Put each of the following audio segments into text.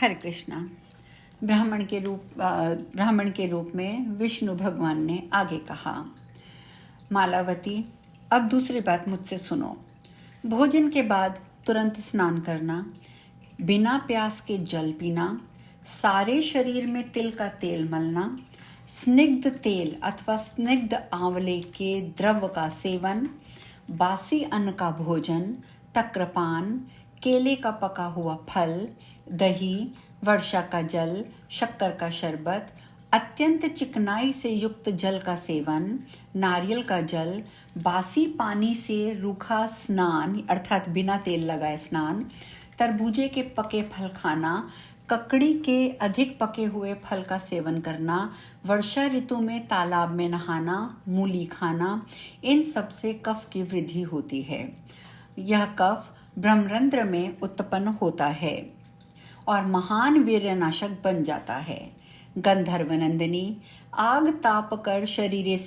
हरे कृष्णा। ब्राह्मण के रूप में विष्णु भगवान ने आगे कहा, मालावती, अब दूसरी बात मुझसे सुनो। भोजन के बाद तुरंत स्नान करना, बिना प्यास के जल पीना, सारे शरीर में तिल का तेल मलना, स्निग्ध तेल अथवा स्निग्ध आंवले के द्रव का सेवन, बासी अन्न का भोजन, तक्रपान, केले का पका हुआ फल, दही, वर्षा का जल, शक्कर का शरबत, अत्यंत चिकनाई से युक्त जल का सेवन, नारियल का जल, बासी पानी से रूखा स्नान अर्थात बिना तेल लगाए स्नान, तरबूजे के पके फल खाना, ककड़ी के अधिक पके हुए फल का सेवन करना, वर्षा ऋतु में तालाब में नहाना, मूली खाना, इन सब से कफ की वृद्धि होती है। यह कफ ब्रह्मरंध्र में उत्पन्न होता है और महान वीर्यनाशक बन जाता है। गंधर्व नंदिनी, आग ताप कर शरीर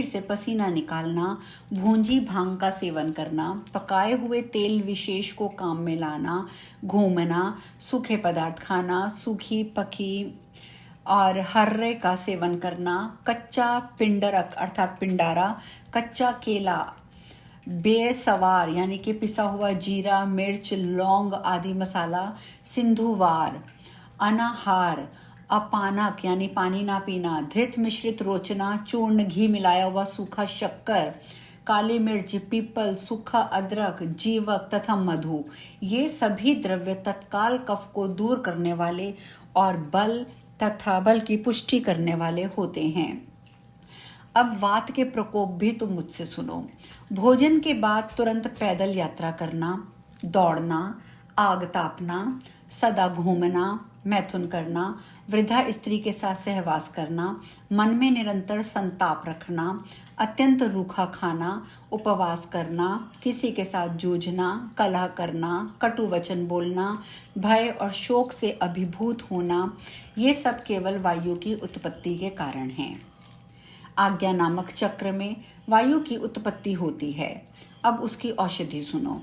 से पसीना निकालना, भूंजी भांग का सेवन करना, पकाए हुए तेल विशेष को काम में लाना, घूमना, सूखे पदार्थ खाना, सूखी पकी और हर्रे का सेवन करना, कच्चा पिंडरक अर्थात पिंडारा, कच्चा केला, बेसवार यानी कि पिसा हुआ जीरा, मिर्च, लौंग आदि मसाला, सिंधुवार, अनाहार, अपानक यानी पानी ना पीना, धृत मिश्रित रोचना, चूर्ण, घी मिलाया हुआ सूखा शक्कर, काली मिर्च, पीपल, सूखा अदरक, जीवक तथा मधु, ये सभी द्रव्य तत्काल कफ को दूर करने वाले और बल की पुष्टि करने वाले होते हैं। अब वात के प्रकोप भी तुम मुझसे सुनो। भोजन के बाद तुरंत पैदल यात्रा करना, दौड़ना, आग तापना, सदा घूमना, मैथुन करना, वृद्धा स्त्री के साथ सहवास करना, मन में निरंतर संताप रखना, अत्यंत रूखा खाना, उपवास करना, किसी के साथ जूझना, कलह करना, कटु वचन बोलना, भय और शोक से अभिभूत होना, ये सब केवल वायु की उत्पत्ति के कारण हैं। आज्ञा नामक चक्र में वायु की उत्पत्ति होती है। अब उसकी औषधि सुनो।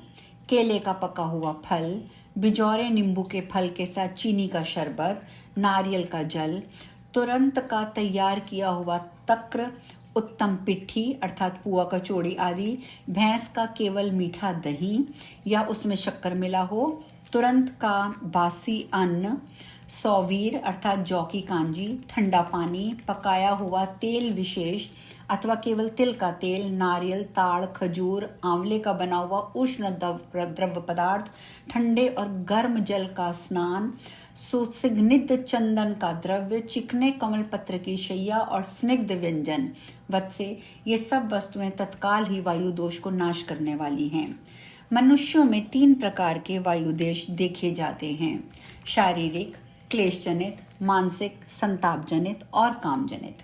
केले का पका हुआ फल, बिजौरे नींबू के फल के साथ चीनी का शरबत, नारियल का जल, तुरंत का तैयार किया हुआ तक्र, उत्तम पिट्ठी अर्थात पुआ कचौड़ी आदि, भैंस का केवल मीठा दही या उसमें शक्कर मिला हो, तुरंत का बासी अन्न, सौवीर अर्थात जौ की कांजी, ठंडा पानी, पकाया हुआ तेल विशेष अथवा केवल तिल का तेल, नारियल, ताड़, खजूर, आंवले का बना हुआ उष्ण द्रव्य पदार्थ, ठंडे और गर्म जल का स्नान, सुस्निग्ध चंदन का द्रव्य, चिकने कमल पत्र की शैया और स्निग्ध व्यंजन वत्से, ये सब वस्तुएं तत्काल ही वायु दोष को नाश करने वाली हैं। मनुष्यों में 3 प्रकार के वायु दोष देखे जाते हैं: शारीरिक, क्लेश जनित, मानसिक, संताप जनित और काम जनित।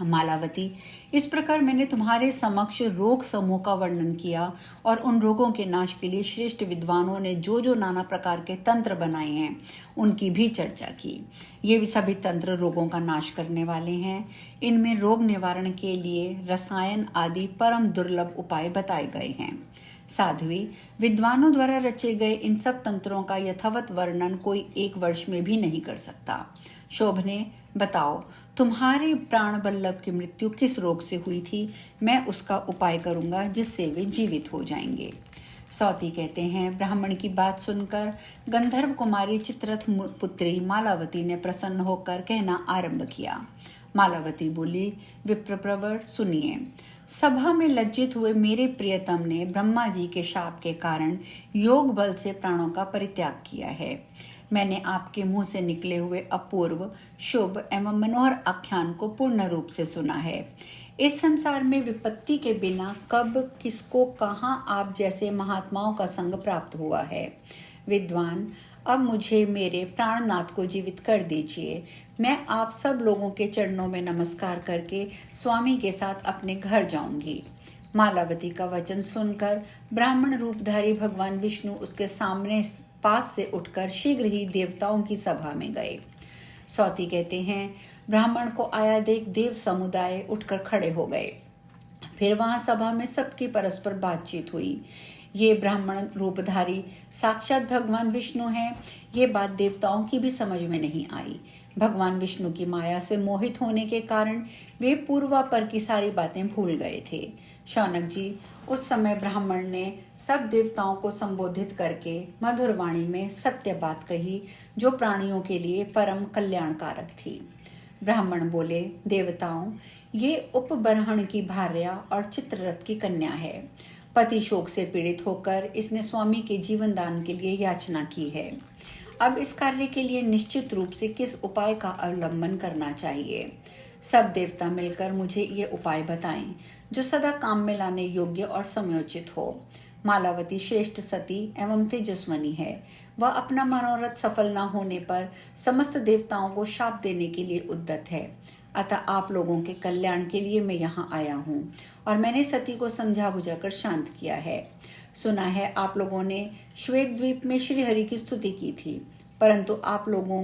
मालावती, इस प्रकार मैंने तुम्हारे समक्ष रोग समूह का वर्णन किया और उन रोगों के नाश के लिए श्रेष्ठ विद्वानों ने जो जो नाना प्रकार के तंत्र बनाए हैं उनकी भी चर्चा की। ये भी सभी तंत्र रोगों का नाश करने वाले हैं। इनमें रोग निवारण के लिए रसायन आदि परम दुर्लभ उपाय बताए गए हैं। साध्वी, विद्वानों द्वारा रचे गए इन सब तंत्रों का यथावत वर्णन कोई 1 वर्ष में भी नहीं कर सकता। शोभने, बताओ, तुम्हारे प्राण बल्लभ की मृत्यु किस रोग से हुई थी? मैं उसका उपाय करूंगा जिससे वे जीवित हो जाएंगे। सौती कहते हैं, ब्राह्मण की बात सुनकर गंधर्व कुमारी चित्ररथ पुत्री मालावती ने प्रसन्न होकर कहना आरंभ किया। मालावती बोली, विप्रप्रवर, सुनिए। सभा में लज्जित हुए मेरे प्रियतम ने ब्रह्मा जी के शाप के कारण योग बल से प्राणों का परित्याग किया है। मैंने आपके मुंह से निकले हुए अपूर्व, शुभ एवं मनोहर आख्यान को पूर्ण रूप से सुना है। इस संसार में विपत्ति के बिना कब, किसको, कहाँ आप जैसे महात्माओं का संग प्राप्त हुआ है। विद्वान, अब मुझे मेरे प्राणनाथ को जीवित कर दीजिए। मैं आप सब लोगों के चरणों में नमस्कार करके स्वामी के साथ अपने घर जाऊंगी। मालावती का वचन सुनकर ब्राह्मण रूपधारी भगवान विष्णु उसके सामने पास से उठकर शीघ्र ही देवताओं की सभा में गए। सौती कहते हैं, ब्राह्मण को आया देख देव समुदाय उठकर खड़े हो गए। फिर वहां सभा में सबकी परस्पर बातचीत हुई। ये ब्राह्मण रूपधारी साक्षात भगवान विष्णु हैं। ये बात देवताओं की भी समझ में नहीं आई। भगवान विष्णु की माया से मोहित होने के कारण वे पूर्वापर की सारी बातें भूल गए थे। शौनक जी, उस समय ब्राह्मण ने सब देवताओं को संबोधित करके मधुर वाणी में सत्य बात कही, जो प्राणियों के लिए परम कल्याणकारक थी। ब्राह्मण बोले, देवताओं, ये उपबरहण की भार्या और चित्ररथ की कन्या है। पति शोक से पीड़ित होकर इसने स्वामी के जीवन दान के लिए याचना की है। अब इस कार्य के लिए निश्चित रूप से किस उपाय का अवलंबन करना चाहिए? सब देवता मिलकर मुझे ये उपाय बताएं, जो सदा काम में लाने योग्य और समयोचित हो। मालावती श्रेष्ठ सती एवं तेजस्वनी है। वह अपना मनोरथ सफल न होने पर समस्त देवताओं को शाप देने के लिए उद्यत है। अतः आप लोगों के कल्याण के लिए मैं यहाँ आया हूँ और मैंने सती को समझा बुझाकर शांत किया है। सुना है आप लोगों ने श्वेत द्वीप में श्रीहरि की स्तुति की थी, परंतु आप लोगों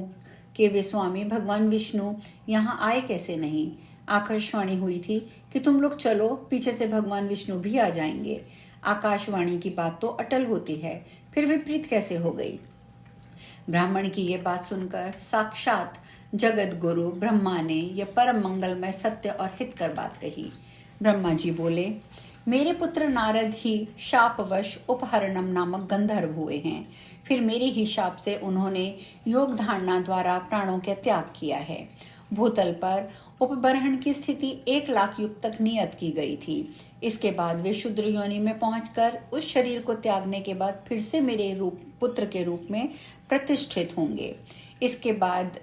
के वे स्वामी भगवान विष्णु यहाँ आए कैसे नहीं? आकाशवाणी हुई थी कि तुम लोग चलो, पीछे से भगवान विष्णु भी आ जाएंगे। आकाशवाणी की बात तो अटल होती है, फिर विपरीत कैसे हो गई? ब्राह्मण की ये बात सुनकर साक्षात जगत गुरु ब्रह्मा ने यह परम मंगलमय सत्य और हितकर बात कही। ब्रह्मा जी बोले, मेरे पुत्र नारद ही शापवश उपहरणम नामक गंधर्व हुए हैं। फिर मेरे ही शाप से उन्होंने योग धारणा द्वारा प्राणों का त्याग किया है। भूतल पर उपबरहण की स्थिति 1,00,000 युग तक नियत की गई थी। इसके बाद वे शूद्र योनि में पहुंचकर उस शरीर को त्यागने के बाद फिर से मेरे पुत्र के रूप में प्रतिष्ठित होंगे। इसके बाद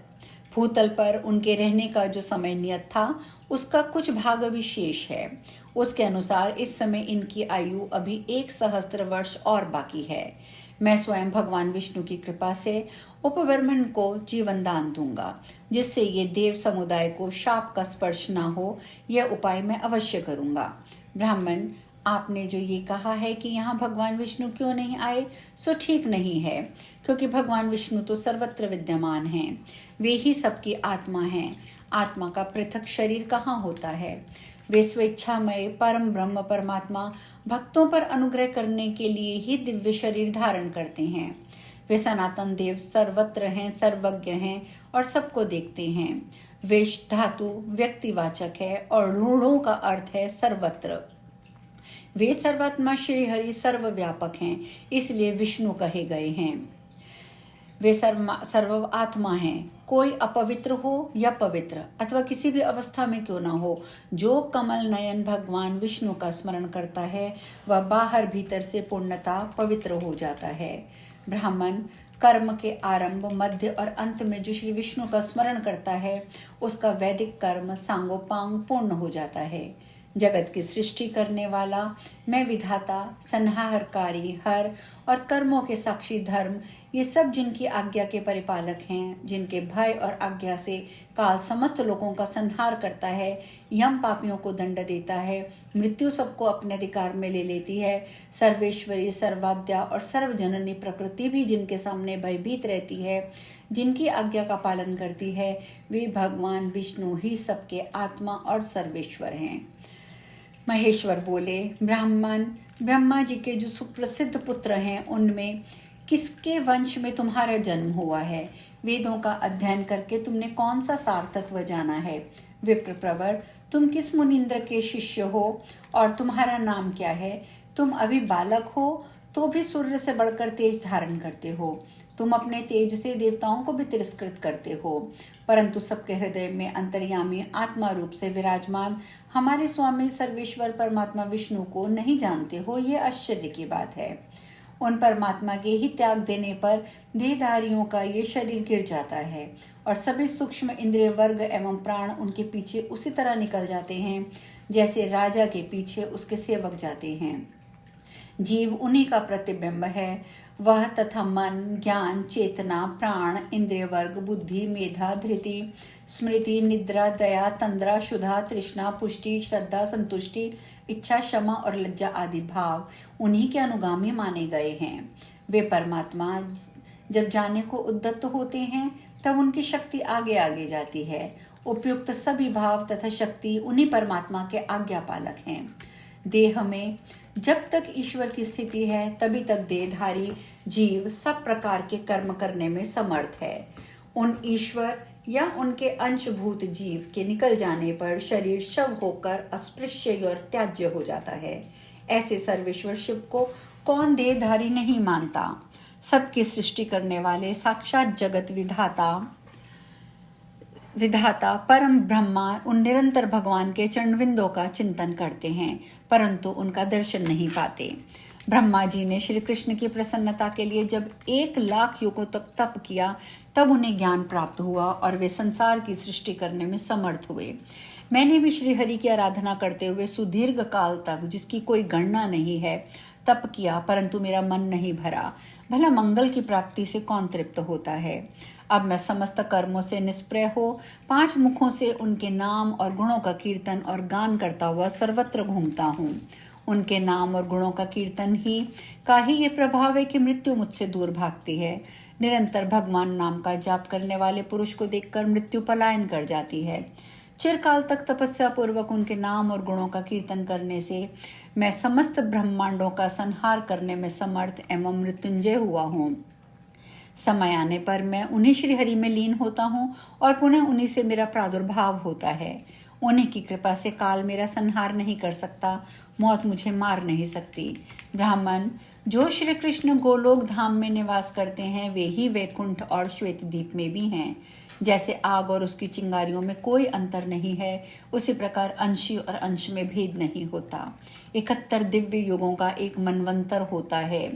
भूतल पर उनके रहने का जो समय नियत था, उसका कुछ भाग अभी शेष है। उसके अनुसार इस समय इनकी आयु अभी 1,000 वर्ष और बाकी है। मैं स्वयं भगवान विष्णु की कृपा से उपब्रह्मण को जीवन दान दूंगा, जिससे ये देव समुदाय को शाप का स्पर्श ना हो। यह उपाय मैं अवश्य करूंगा। ब्राह्मण, आपने जो ये कहा है कि यहाँ भगवान विष्णु क्यों नहीं आए, सो ठीक नहीं है, क्योंकि भगवान विष्णु तो सर्वत्र विद्यमान हैं। वे ही सबकी आत्मा हैं। आत्मा का पृथक शरीर कहाँ होता है? वे स्वेच्छामय परम ब्रह्म परमात्मा भक्तों पर अनुग्रह करने के लिए ही दिव्य शरीर धारण करते हैं। वे सनातन देव सर्वत्र हैं, सर्वज्ञ हैं और सबको देखते हैं। वेश धातु व्यक्तिवाचक है और लूढ़ों का अर्थ है सर्वत्र। वे सर्वात्मा श्री हरि सर्वव्यापक हैं, इसलिए विष्णु कहे गए हैं। वे सर्व आत्मा हैं। कोई अपवित्र हो या पवित्र अथवा किसी भी अवस्था में क्यों ना हो, जो कमल नयन भगवान विष्णु का स्मरण करता है, वह बाहर भीतर से पूर्णता पवित्र हो जाता है। ब्राह्मण कर्म के आरंभ, मध्य और अंत में जो श्री विष्णु का स्मरण करता है, उसका वैदिक कर्म सांगोपांग पूर्ण हो जाता है। जगत की सृष्टि करने वाला मैं विधाता, संहारकारी हर और कर्मों के साक्षी धर्म, ये सब जिनकी आज्ञा के परिपालक हैं, जिनके भय और आज्ञा से काल समस्त लोगों का संहार करता है, यम पापियों को दंड देता है, मृत्यु सबको अपने अधिकार में ले लेती है, सर्वेश्वरी सर्वाद्या और सर्वजननी प्रकृति भी जिनके सामने भयभीत रहती है, जिनकी आज्ञा का पालन करती है, वे भगवान विष्णु ही सबके आत्मा और सर्वेश्वर हैं। महेश्वर बोले, ब्राह्मण, ब्रह्मा जी के जो सुप्रसिद्ध पुत्र हैं, उनमें किसके वंश में तुम्हारा जन्म हुआ है? वेदों का अध्ययन करके तुमने कौन सा सार तत्व जाना है? विप्र प्रवर, तुम किस मुनीन्द्र के शिष्य हो और तुम्हारा नाम क्या है? तुम अभी बालक हो तो भी सूर्य से बढ़कर तेज धारण करते हो। तुम अपने तेज से देवताओं को भी तिरस्कृत करते हो, परंतु सबके हृदय में अंतर्यामी आत्मा रूप से विराजमान हमारे स्वामी सर्वेश्वर परमात्मा विष्णु को नहीं जानते हो। ये आश्चर्य की बात है। उन परमात्मा के ही त्याग देने पर देहधारियों का ये शरीर गिर जाता है और सभी सूक्ष्म इंद्रिय वर्ग एवं प्राण उनके पीछे उसी तरह निकल जाते हैं जैसे राजा के पीछे उसके सेवक जाते हैं। जीव उन्हीं का प्रतिबिंब है। वह तथा मन, ज्ञान, चेतना, प्राण, इंद्रिय वर्ग, बुद्धि, मेधा, धृति, स्मृति, निद्रा, दया, तंद्रा, शुद्धा, तृष्णा, पुष्टि, श्रद्धा, संतुष्टि, इच्छा, क्षमा और लज्जा आदि भाव उन्हीं के अनुगामी माने गए हैं। वे परमात्मा जब जाने को उद्यत होते हैं, तब उनकी शक्ति आगे आगे जाती है। उपयुक्त सभी भाव तथा शक्ति उन्हीं परमात्मा के आज्ञा पालक हैं। देह में जब तक ईश्वर की स्थिति है तभी तक देहधारी जीव सब प्रकार के कर्म करने में समर्थ है। उन ईश्वर या उनके अंशभूत जीव के निकल जाने पर शरीर शव होकर अस्पृश्य और त्याज्य हो जाता है। ऐसे सर्वेश्वर शिव को कौन देहधारी नहीं मानता। सबकी सृष्टि करने वाले साक्षात जगत विधाता परम ब्रह्मा उन निरंतर भगवान के चरणविंदों का चिंतन करते हैं, परंतु उनका दर्शन नहीं पाते। ब्रह्मा जी ने श्री कृष्ण की प्रसन्नता के लिए जब 1,00,000 युगों तक तप किया, तब उन्हें ज्ञान प्राप्त हुआ और वे संसार की सृष्टि करने में समर्थ हुए। मैंने भी श्री हरि की आराधना करते हुए सुदीर्घ काल तक, जिसकी कोई गणना नहीं है, तप किया, परंतु मेरा मन नहीं भरा। भला मंगल की प्राप्ति से कौन तृप्त होता है। अब मैं समस्त कर्मों से निष्प्रय हो 5 मुखों से उनके नाम और गुणों का कीर्तन और गान करता हुआ सर्वत्र घूमता हूँ। उनके नाम और गुणों का कीर्तन का ही ये प्रभाव है कि मृत्यु मुझसे दूर भागती है। निरंतर भगवान नाम का जाप करने वाले पुरुष को देखकर मृत्यु पलायन कर जाती है। चिरकाल तक तपस्या पूर्वक उनके नाम और गुणों का कीर्तन करने से मैं समस्त ब्रह्मांडों का संहार करने में समर्थ एवं मृत्युंजय हुआ हूँ। समय आने पर मैं उन्हीं श्रीहरि में लीन होता हूँ और पुनः उन्हीं से मेरा प्रादुर्भाव होता है। उन्हीं की कृपा से काल मेरा संहार नहीं कर सकता, मौत मुझे मार नहीं सकती। ब्राह्मण, जो श्री कृष्ण गोलोक धाम में निवास करते हैं वे ही वैकुंठ और श्वेत द्वीप में भी हैं। जैसे आग और उसकी चिंगारियों में कोई अंतर नहीं है, उसी प्रकार अंशी और अंश में भेद नहीं होता। 71 दिव्य युगों का एक मनवंतर होता है।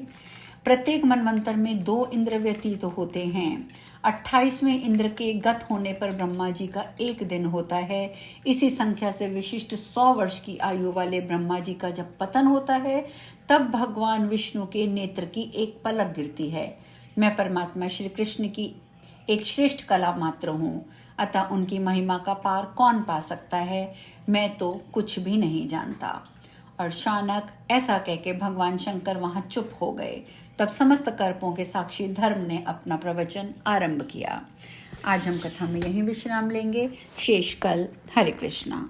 प्रत्येक मनवंतर में 2 इंद्र व्यतीत होते हैं। 28वें इंद्र के गत होने पर ब्रह्मा जी का 1 दिन होता है। इसी संख्या से विशिष्ट 100 वर्ष की आयु वाले ब्रह्मा जी का जब पतन होता है, तब भगवान विष्णु के नेत्र की एक पलक गिरती है। मैं परमात्मा श्री कृष्ण की एक श्रेष्ठ कला मात्र हूँ, अतः उनकी महिमा का पार कौन पा सकता है। मैं तो कुछ भी नहीं जानता। और शानक ऐसा कह के भगवान शंकर वहां चुप हो गए। तब समस्त कर्पों के साक्षी धर्म ने अपना प्रवचन आरंभ किया। आज हम कथा में यहीं विश्राम लेंगे। शेष कल। हरे कृष्णा।